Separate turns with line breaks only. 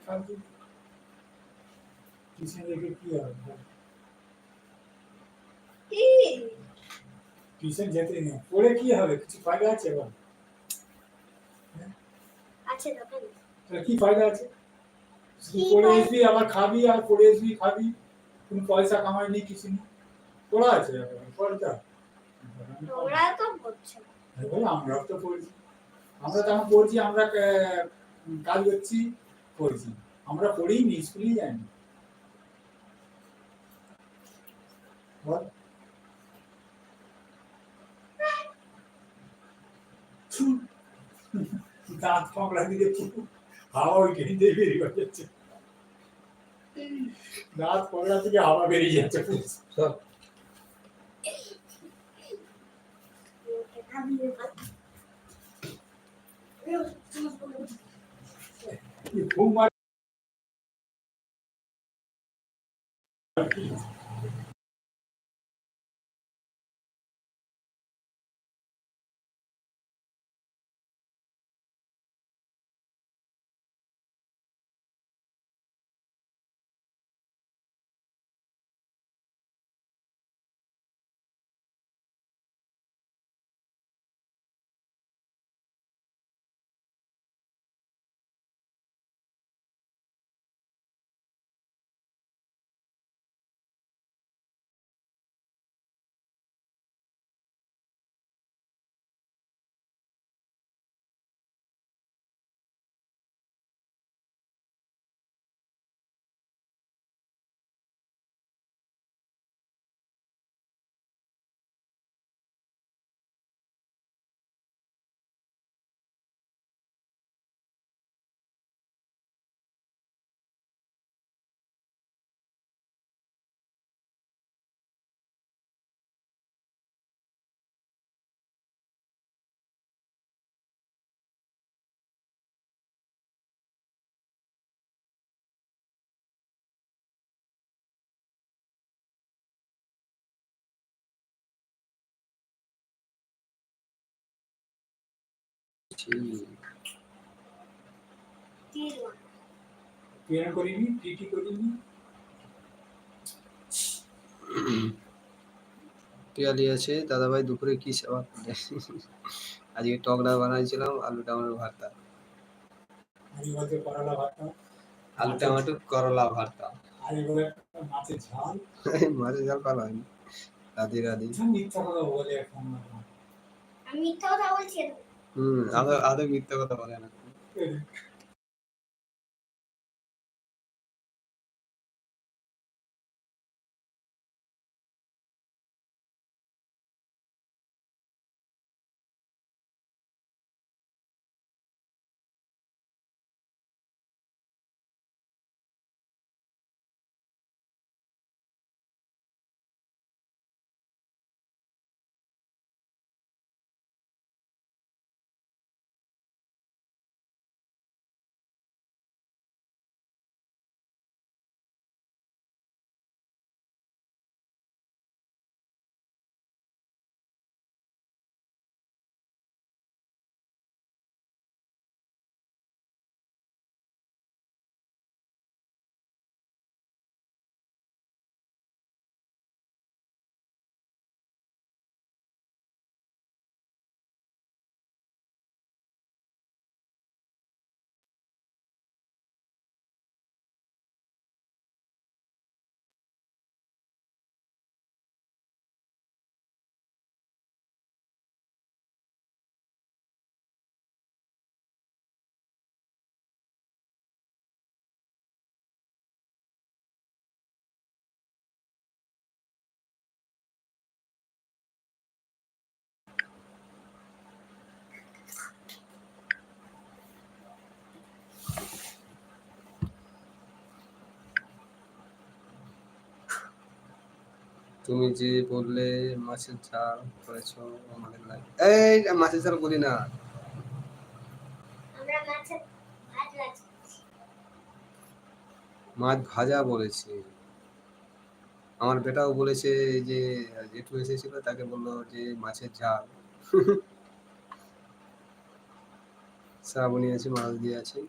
ফালতু টিউশন রেখে কি হবে? টিউশন যেতে নেই, পড়ে কি হবে? কিছু ফায়দা আছে বল?
আছে তখন
কি ফায়দা আছে? পড়ে আসবি আবার খাবি, আর পড়ে আসবি খাবি, কোনো পয়সা কামাইনি কিছু নেই। পড়া আছে পড়া।
তোমরা তো পড়ছো।
আমরাও তো পড়ছি। আমরা যখন পড়ছি আমরা কাজ করছি পড়ছি, আমরা পড়িনি, স্কুলেই যাইনি। বল দাঁত কামড়া দিকে হাওয়া ওইখান দিয়ে বেরিয়ে যাচ্ছে, দাঁত কামড়া থেকে হাওয়া বেরিয়ে যাচ্ছে। ঘুম করিনি, টিটি করিনি।
পিয়ালি আছে দাদাভাই, দুপুরে কি সেবা করলে? আজকে টক ডাল বানাইছিলাম, আলু টমেটো ভর্তা। আলু টমেটো করলা ভর্তা।
মাছের ঝাল।
মাছের ঝাল ভালো হয়নি। রাধে রাধে।
মিথ্যা কথা বলে এখন।
আমি মিথ্যা কথা বলছি?
আদৌ মিথ্যা কথা বলে না। তুমি যে বললে মাছের ঝাল করেছো আমাদের লাগে, এই মাছের ঝাল বলি না,
আমরা মাছের ভাজা,
মাছ ভাজা বলেছি। আমার বেটাও বলেছে যে জেঠু এসেছিল, তাকে বললো যে মাছের ঝাল। শ্রাবণী আছে, মাছ দিয়ে আছে।